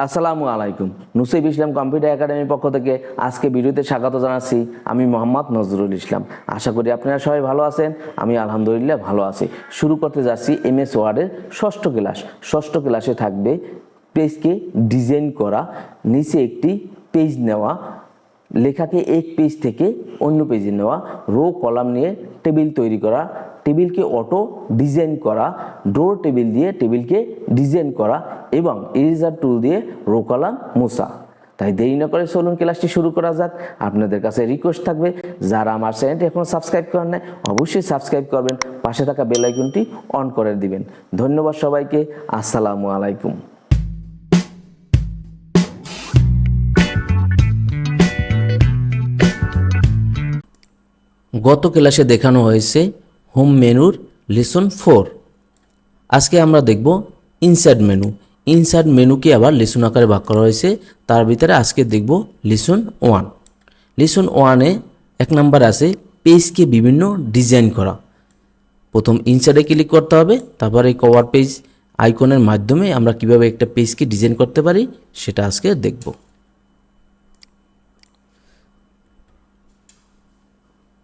আসসালামু আলাইকুম। নুসৈব ইসলাম কম্পিউটার একাডেমির পক্ষ থেকে আজকে ভিডিওতে স্বাগত জানাচ্ছি। আমি মোহাম্মদ নজরুল ইসলাম। আশা করি আপনারা সবাই ভালো আছেন। আমি আলহামদুলিল্লাহ ভালো আছি। শুরু করতে যাচ্ছি এমএস ওয়ার্ডের ষষ্ঠ ক্লাস। ষষ্ঠ ক্লাসে থাকবে পেজকে ডিজাইন করা, নিচে একটি পেজ নেওয়া, লেখাকে এক পেজ থেকে অন্য পেজে নেওয়া, রো কলাম নিয়ে টেবিল তৈরি করা, টেবিলকে অটো ডিজাইন করা, ড্রোর টেবিল দিয়ে টেবিলকে ডিজাইন করা এবং ইরেজার টুল দিয়ে রো কলাম মোছা। তাই দেরি না করে চলুন ক্লাসটি শুরু করা যাক। আপনাদের কাছে রিকোয়েস্ট থাকবে, যারা আমার চ্যানেলটি এখনও সাবস্ক্রাইব করেন নাই অবশ্যই সাবস্ক্রাইব করবেন, পাশে থাকা বেল আইকনটি অন করে দিবেন। ধন্যবাদ সবাইকে। আসসালামু আলাইকুম। গত ক্লাসে দেখানো হয়েছে হোম মেনুর লেসন 4। আজকে আমরা দেখব ইনসার্ট মেনু। ইনসার্ট মেনুকে আবার লেসন আকারে ভাগ করা হয়েছে, তার ভিতরে আজকে দেখব লেসন 1। লেসন 1-এ 1 নাম্বার আছে পেজকে বিভিন্ন ডিজাইন করা। প্রথম ইনসার্টে ক্লিক করতে হবে, তারপরে এই কভার পেজ আইকনের মাধ্যমে আমরা কিভাবে একটা পেজকে ডিজাইন করতে পারি সেটা আজকে দেখব।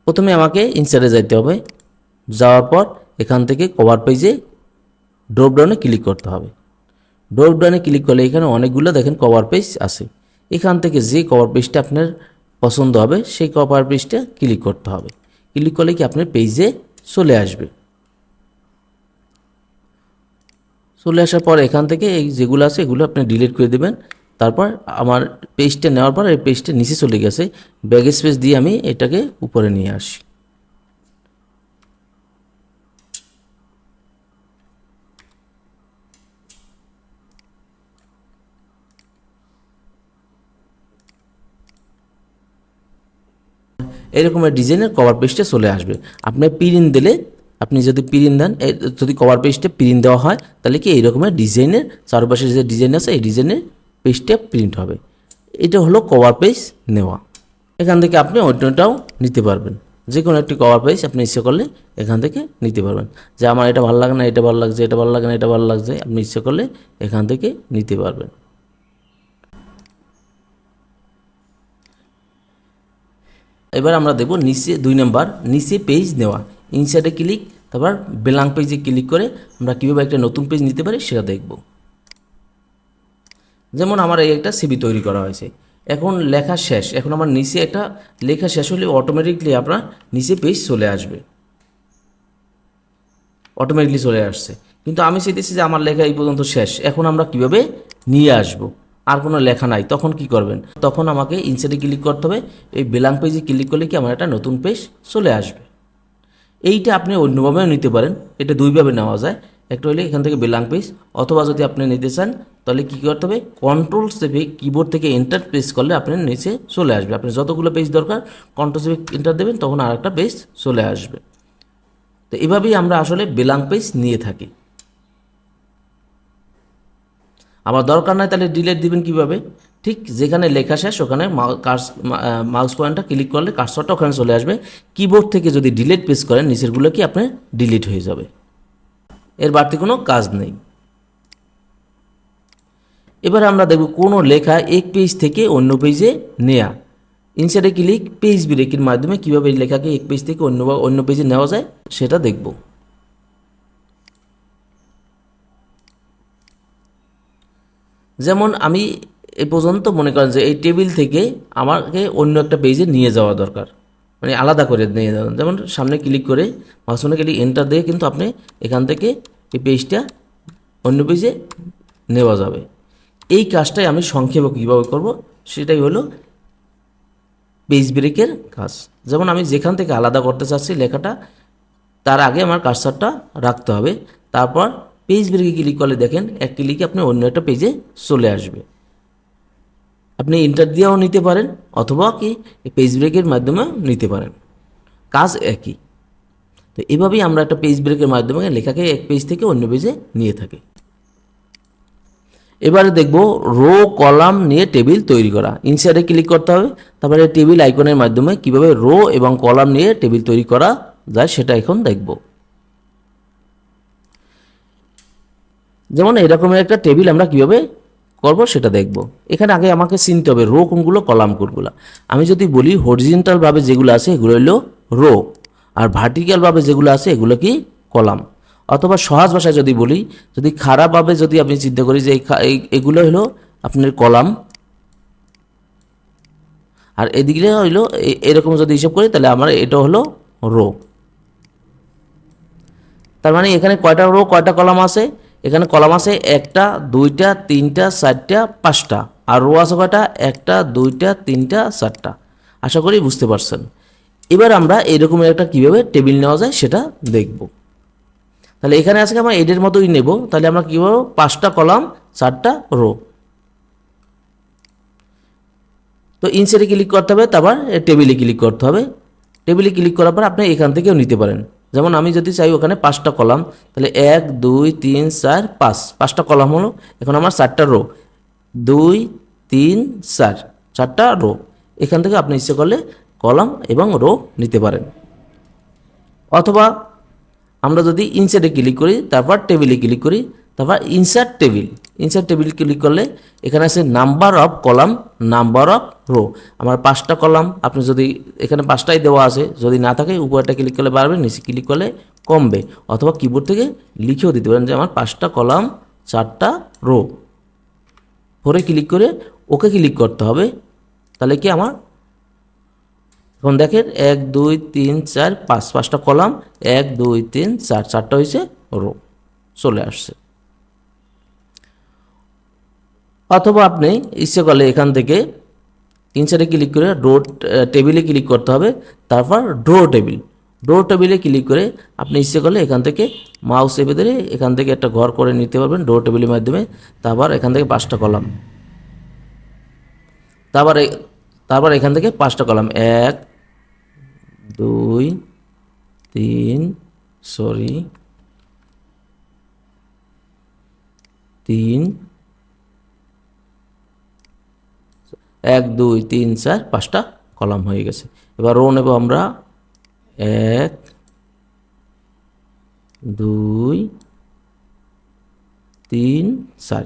প্রথমে আমাকে ইনসার্টে যাইতে হবে, যাওয়ার পর এখান থেকে কভার পেজে ড্রপ ডাউনে ক্লিক করতে হবে। ড্রপ ডাউনে ক্লিক করলে এখানে অনেকগুলো দেখেন কভার পেজ আছে। এখান থেকে যে কভার পেজটা আপনার পছন্দ হবে সেই কভার পেজটা ক্লিক করতে হবে। ক্লিক করলে কি আপনার পেজে চলে আসবে। চলে আসার পর এখান থেকে এই যেগুলো আছে এগুলো আপনি ডিলিট করে দেবেন। তারপর আমার পেজটা নেওয়ার পর এই পেজটা নিচে চলে গেছে, ব্যাক স্পেস দিয়ে আমি এটাকে উপরে নিয়ে আসি। এরকমের ডিজাইনের কভার পেজটা চলে আসবে। আপনি প্রিন্ট দিলে, আপনি যদি প্রিন্ট দেন, যদি কভার পেজটা প্রিন্ট দেওয়া হয় তাহলে কি এই রকমের ডিজাইনের চারপাশে যে ডিজাইন আছে এই ডিজাইনের পেজটা প্রিন্ট হবে। এটা হলো কভার পেজ নেওয়া। এখান থেকে আপনি অন্যটাও নিতে পারবেন। যে কোনো একটি কভার পেজ আপনি ইচ্ছে করলে এখান থেকে নিতে পারবেন। যে আমার এটা ভালো লাগে না, এটা ভালো লাগছে, এটা ভালো লাগে না, এটা ভালো লাগছে, আপনি ইচ্ছে করলে এখান থেকে নিতে পারবেন। এবার আমরা দেখব নিচে 2 নাম্বার, নিচে পেজ নেওয়া। ইনসার্টে ক্লিক, তারপর ব্ল্যাঙ্ক পেজে ক্লিক করে আমরা কীভাবে একটা নতুন পেজ নিতে পারি সেটা দেখব। যেমন আমার এই একটা সিভি তৈরি করা হয়েছে, এখন লেখা শেষ। এখন আমার নিচে একটা লেখা শেষ হলে অটোমেটিকলি আপনার নিচে পেজ চলে আসবে, অটোমেটিকলি চলে আসছে। কিন্তু আমি চাইতেছি যে আমার লেখা এই পর্যন্ত শেষ, এখন আমরা কিভাবে নিয়ে আসব, আর কোনো লেখা নাই, তখন কি করবেন? তখন আমাকে ইনসার্টে ক্লিক করতে হবে। এই ব্ল্যাঙ্ক পেজে ক্লিক করলে কি আমার একটা নতুন পেজ চলে আসবে। এইটা আপনি অন্যভাবেও নিতে পারেন, এটা দুইভাবে নেওয়া যায়। একটা হলে এখান থেকে ব্ল্যাঙ্ক পেজ, অথবা যদি আপনি নিতে চান তাহলে কী করতে হবে, কন্ট্রোল চেপে কিবোর্ড থেকে এন্টার প্রেস করলে আপনার নিচে চলে আসবে। আপনার যতগুলো পেজ দরকার কন্ট্রোল চেপে এন্টার দেবেন, তখন আর একটা পেজ চলে আসবে। তো এভাবেই আমরা আসলে ব্ল্যাঙ্ক পেজ নিয়ে থাকি। আমার দরকার নাই তাহলে ডিলিট দিবেন কিভাবে? ঠিক যেখানে লেখা শেষ ওখানে মাউস পয়েন্টটা ক্লিক করলে কার্সরটা ওখানে চলে আসবে। কিবোর্ড থেকে যদি ডিলিট প্রেস করেন নিচেরগুলো কি আপনার ডিলিট হয়ে যাবে। এর বাড়তি কোনো কাজ নেই। এবার আমরা দেখব কোনো লেখা এক পেজ থেকে অন্য পেজে নেয়া। ইনসার্টে ক্লিক, পেজ ব্রেকের মাধ্যমে কীভাবে লেখাকে এক পেজ থেকে অন্য পেজে নেওয়া যায় সেটা দেখব। যেমন আমি এ পর্যন্ত মনে করেন যে এই টেবিল থেকে আমাকে অন্য একটা পেজে নিয়ে যাওয়া দরকার, মানে আলাদা করে নিয়ে যাওয়া। যেমন সামনে ক্লিক করে মাঝখানে ক্লিক এন্টার দিয়ে কিন্তু আপনি এখান থেকে এই পেজটা অন্য পেজে নেওয়া যাবে। এই কাজটাই আমি সংক্ষেপে কীভাবে করব সেটাই হলো পেজ ব্রেকের কাজ। যেমন আমি যেখান থেকে আলাদা করতে চাচ্ছি লেখাটা, তার আগে আমার কার্সারটা রাখতে হবে। তারপর পেজ ব্রেকে ক্লিক করলে দেখেন এক ক্লিকে আপনি অন্য একটা পেজে চলে আসবে। আপনি এন্টার দিয়েও নিতে পারেন, অথবা কি পেজ ব্রেকের মাধ্যমেও নিতে পারেন, কাজ একই। তো এভাবেই আমরা একটা পেজ ব্রেকের মাধ্যমে লেখাকে এক পেজ থেকে অন্য পেজে নিয়ে থাকি। এবারে দেখব রো কলাম নিয়ে টেবিল তৈরি করা। ইনসার্টে ক্লিক করতে হবে, তারপরে টেবিল আইকনের মাধ্যমে কিভাবে রো এবং কলাম নিয়ে টেবিল তৈরি করা যায় সেটা এখন দেখব। যেমন এরকমের একটা টেবিল আমরা কিভাবে করব সেটা দেখব। এখানে আগে আমাকে চিনতে হবে রো কোনগুলো, কলাম কোনগুলো। আমি যদি বলি হরিজন্টালভাবে যেগুলো আছে এগুলো হলো রো, আর ভার্টিক্যালভাবে যেগুলো আছে এগুলো কি কলাম। অথবা সহজ ভাষায় যদি বলি, যদি খারাপভাবে যদি আপনি চিন্তা করি যে এগুলো হলো আপনার কলাম, আর এদিকে হইলো এরকম যদি হিসাব করি তাহলে আমার এটা হলো রো। তার মানে এখানে কয়টা রো কয়টা কলাম আছে? এখানে কলাম আছে 1টা 2টা 3টা 4টা 5টা, আর রো আছে কয়টা? 1টা 2টা 3টা 4টা। আশা করি বুঝতে পারছেন। এবার আমরা এরকমের একটা কিভাবে টেবিল নেওয়া যায় সেটা দেখব। তাহলে এখানে আজকে আমরা এদের মতোই নেব। তাহলে আমরা কী বলবো? 5টা কলাম 4টা রো। তো ইনসার্টে ক্লিক করতে হবে, তারপর টেবিলে ক্লিক করতে হবে। টেবিলে ক্লিক করার পর আপনি এখান থেকেও নিতে পারেন। যেমন আমি যদি চাই ওখানে 5টা কলাম, তাহলে 1 2 3 4 5, 5টা কলাম হলো। এখন আমার 4টা রো, 2 3 4, 4টা রো। এখান থেকে আপনি ইচ্ছে করলে কলাম এবং রো নিতে পারেন। অথবা আমরা যদি ইনসার্টে ক্লিক করি, তারপর টেবিলে ক্লিক করি, তারপর insert table. Insert table click করলে এখানে আছে number of column, number of rho. আমার 5টা কলাম, আপনি যদি এখানে 5টাই দেওয়া আছে, যদি না থাকে উপরটা ক্লিক করলে বাড়বে, নিচে ক্লিক করলে কমবে। অথবা কিবোর্ড থেকে লিখেও দিতে পারেন যে আমার 5টা কলাম 4টা রো। পরে ক্লিক করে ওকে ক্লিক করতে হবে। তাহলে কি আমার এখন দেখেন 1 2 3 4 5, 5টা কলাম 1 2 3 4, 4টা হয়েছে রো, চলে আসছে। অথবা আপনি ইচ্ছে করলে এখান থেকে ইনসার্টে ক্লিক করে টেবিলে ক্লিক করতে হবে, তারপর ড্র টেবিল। ড্র টেবিলে ক্লিক করে আপনি ইচ্ছে করলে এখান থেকে মাউস চেপে ধরে এখান থেকে একটা ঘর করে নিতে পারবেন ড্র টেবিলের মাধ্যমে। তারপর এখান থেকে 5টা কলাম, তারপর এখান থেকে 5টা কলাম 1 2 3 1 2 3 4 5টা কলাম হয়ে গেছে। এবার রো নেব আমরা 1 2 3 4।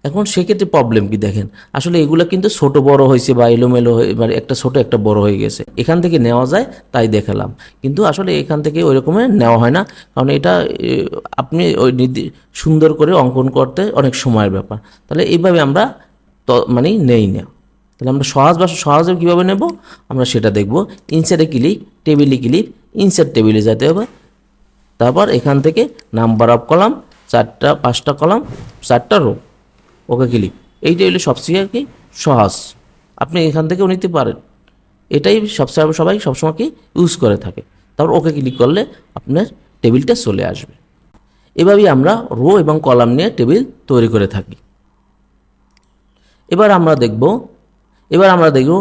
এখন সেক্ষেত্রে প্রবলেম কি দেখেন, আসলে এগুলো কিন্তু ছোট বড় হয়েছে বা এলোমেলো হয়ে, এবার একটা ছোট একটা বড় হয়ে গেছে। এখান থেকে নেওয়া যায় তাই দেখালাম, কিন্তু আসলে এখান থেকে ওই রকমের নেওয়া হয় না, কারণ এটা আপনি ওই সুন্দর করে অঙ্কন করতে অনেক সময়ের ব্যাপার। তাহলে এইভাবে আমরা মানে নেই না। তাহলে আমরা সহজে কীভাবে নেব আমরা সেটা দেখব। ইনসার্টে ক্লিক, টেবিলে ক্লিক, ইনসার্ট টেবিলে যেতে হবে। তারপর এখান থেকে নাম্বার অফ কলাম 5টা কলাম 4টা রো, ওকে ক্লিক। এইটাই হলো সবচেয়ে আর কি সহজ, আপনি এখান থেকেও নিতে পারেন। এটাই সবাই সবসময় কি ইউজ করে থাকে। তারপর ওকে ক্লিক করলে আপনার টেবিলটা চলে আসবে। এভাবেই আমরা রো এবং কলাম নিয়ে টেবিল তৈরি করে থাকি। এবার আমরা দেখব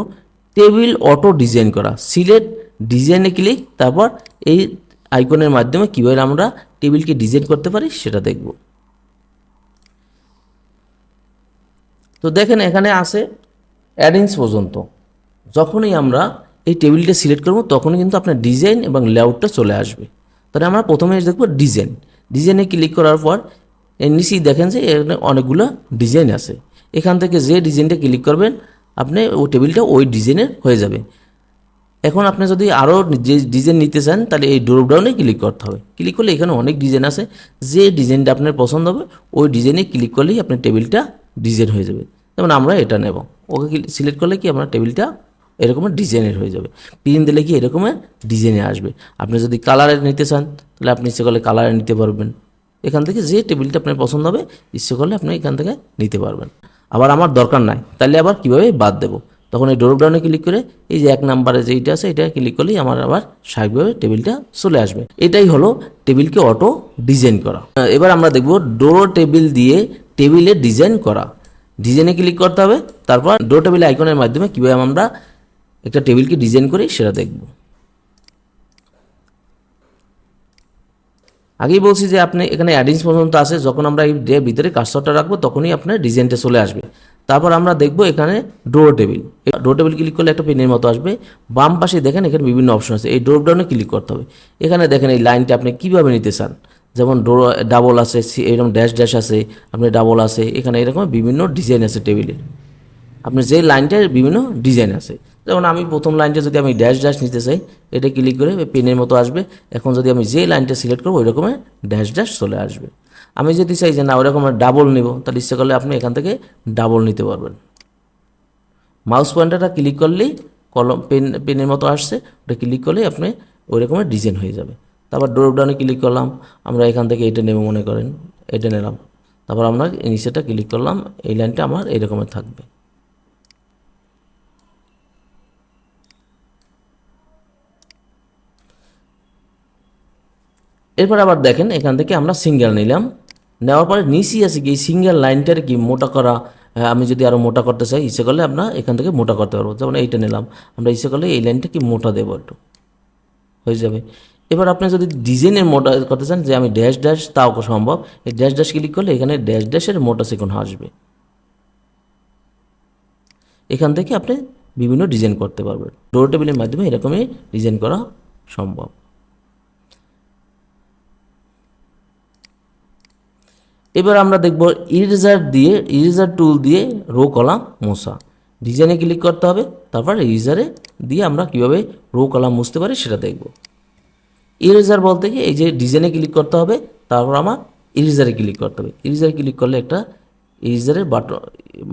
টেবিল অটো ডিজাইন করা। সিলেক্ট ডিজাইনে ক্লিক, তারপর এই আইকনের মাধ্যমে কীভাবে আমরা টেবিলকে ডিজাইন করতে পারি সেটা দেখব। তো দেখেন এখানে আছে অ্যারেঞ্জ পর্যন্ত। যখনই আমরা এই টেবিলটা সিলেক্ট করব তখনই কিন্তু আপনার ডিজাইন এবং লেআউটটা চলে আসবে। তাহলে আমরা প্রথমে দেখব ডিজাইনে ক্লিক করার পর এর নিচেই দেখেন যে এখানে অনেকগুলো ডিজাইন আছে। এখান থেকে যে ডিজাইনটা ক্লিক করবেন আপনি ওই টেবিলটা ওই ডিজাইনের হয়ে যাবে। এখন আপনি যদি আরও যে ডিজাইন নিতে চান তাহলে এই ড্রপ ডাউনে ক্লিক করতে হবে। ক্লিক করলে এখানে অনেক ডিজাইন আছে, যে ডিজাইনটা আপনার পছন্দ হবে ওই ডিজাইনে ক্লিক করলেই আপনার টেবিলটা ডিজাইন হয়ে যাবে। যেমন আমরা এটা নেব, ওকে সিলেক্ট করলে কি আপনার টেবিলটা এরকমের ডিজাইনের হয়ে যাবে। প্রিন্ট দিলে কি এরকমের ডিজাইনে আসবে। আপনি যদি কালারের নিতে চান তাহলে আপনি ইচ্ছে করলে কালারে নিতে পারবেন। এখান থেকে যে টেবিলটা আপনার পছন্দ হবে ইচ্ছে করলে আপনি এখান থেকে নিতে পারবেন। আবার আমার দরকার নাই তাহলে আবার কীভাবে বাদ দেবো, তখন এই ড্রপ ডাউনে ক্লিক করে এই যে 1 নম্বরে যেইটা আছে এটা ক্লিক করলেই আমার আবার স্বাভাবিকভাবে টেবিলটা চলে আসবে। এটাই হলো টেবিলকে অটো ডিজাইন করা। এবার আমরা দেখব ড্র টেবিল দিয়ে টেবিলে ডিজাইন করা। ডিজাইনে ক্লিক করতে হবে, তারপর ড্র টেবিল আইকনের মাধ্যমে কীভাবে আমরা একটা টেবিলকে ডিজাইন করি সেটা দেখব। আগেই বলছি যে আপনি এখানে অ্যারেঞ্জ পর্যন্ত আছে, যখন আমরা এই ভিতরে কার্সরটা রাখবো তখনই আপনার ডিজাইনটা চলে আসবে। তারপর আমরা দেখব এখানে ড্র টেবিল ক্লিক করলে একটা পেনের মতো আসবে। বাম পাশে দেখেন এখানে বিভিন্ন অপশন আছে, এই ড্রপ ডাউনে ক্লিক করতে হবে। এখানে দেখেন এই লাইনটা আপনি কীভাবে নিতে চান, যেমন ডাবল আছে, এরকম ড্যাশ ড্যাশ আছে, আপনি ডাবল আছে, এখানে এরকম বিভিন্ন ডিজাইন আছে টেবিলের। আপনি যে লাইনটার বিভিন্ন ডিজাইন আছে, যেমন আমি প্রথম লাইনটা যদি আমি ড্যাশ ড্যাশ নিতে চাই, এটা ক্লিক করে পেনের মতো আসবে। এখন যদি আমি যে লাইনটা সিলেক্ট করবো ওই রকমের ড্যাশ ড্যাশ চলে আসবে। আমি যদি চাই যে না ওই রকমের ডাবল নিব, তাহলে ইচ্ছে করলে আপনি এখান থেকে ডাবল নিতে পারবেন। মাউস পয়েন্টারটা ক্লিক করলেই কলম পেনের মতো আসছে, ওটা ক্লিক করলেই আপনি ওই রকমের ডিজাইন হয়ে যাবে। তারপর ড্রপ ডাউনে ক্লিক করলাম, আমরা এখান থেকে এটা নেব, মনে করেন এটা নিলাম। তারপর আমরা নিচেটা ক্লিক করলাম, এই লাইনটা আমার এই রকমের থাকবে। এরপর আবার দেখেন এখান থেকে আমরা সিঙ্গেল নিলাম, নেওয়ার পরে নিচেই আছে কি সিঙ্গেল লাইনটার কি মোটা করা। আমি যদি আরও মোটা করতে চাই, ইচ্ছে করলে আমরা এখান থেকে মোটা করতে পারবো। যেমন এইটা নিলাম, আমরা ইচ্ছে করলে এই লাইনটা কি মোটা দেবো, একটু হয়ে যাবে। এবার আপনি যদি ডিজাইনের মোটা করতে চান, যে আমি ড্যাশ ড্যাশ, তাও সম্ভব। এই ড্যাশ ড্যাশ ক্লিক করলে এখানে ড্যাশ ড্যাশের মোটা চিকন আসবে। এখান থেকে আপনি বিভিন্ন ডিজাইন করতে পারবেন। ডোর টেবিলের মাধ্যমে এরকমই ডিজাইন করা সম্ভব। এবার আমরা দেখব ইরেজার টুল দিয়ে রো কলাম মোছা। ডিজাইনে ক্লিক করতে হবে, তারপর ইরেজারে দিয়ে আমরা কিভাবে রো কলাম মুছতে পারি সেটা দেখব। ইরেজার বলতে কি, এই যে ডিজাইনে ক্লিক করতে হবে, তারপর আমার ইরেজারে ক্লিক করতে হবে। ইরেজারে ক্লিক করলে একটা ইরেজারের বাটন,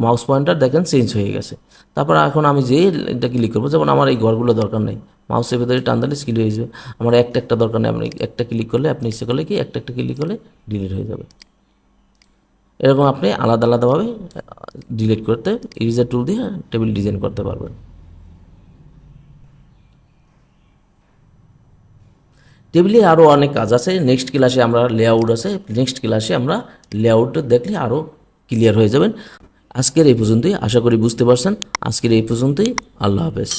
মাউস পয়েন্টার দেখেন চেঞ্জ হয়ে গেছে। তারপর এখন আমি যে এটা ক্লিক করবো, যেমন আমার এই ঘরগুলো দরকার নেই, মাউসের ভেতরে টান দিলে স্কিল হয়ে যাবে। আমার একটা দরকার নেই, আপনি একটা ক্লিক করলে, আপনি ইচ্ছে করলে কি একটা ক্লিক করলে ডিলিট হয়ে যাবে। এরকম আপনি আলাদা আলাদাভাবে ডিলিট করতে ইরেজার টুল দিয়ে টেবিল ডিজাইন করতে পারবেন। টেবিলে আরও অনেক কাজ আছে, নেক্সট ক্লাসে আমরা লেআউট আছে, নেক্সট ক্লাসে আমরা লেআউট দেখলে আরও ক্লিয়ার হয়ে যাবেন। আজকের এই পর্যন্তই, আশা করি বুঝতে পারছেন। আজকের এই পর্যন্তই, আল্লাহ হাফেজ।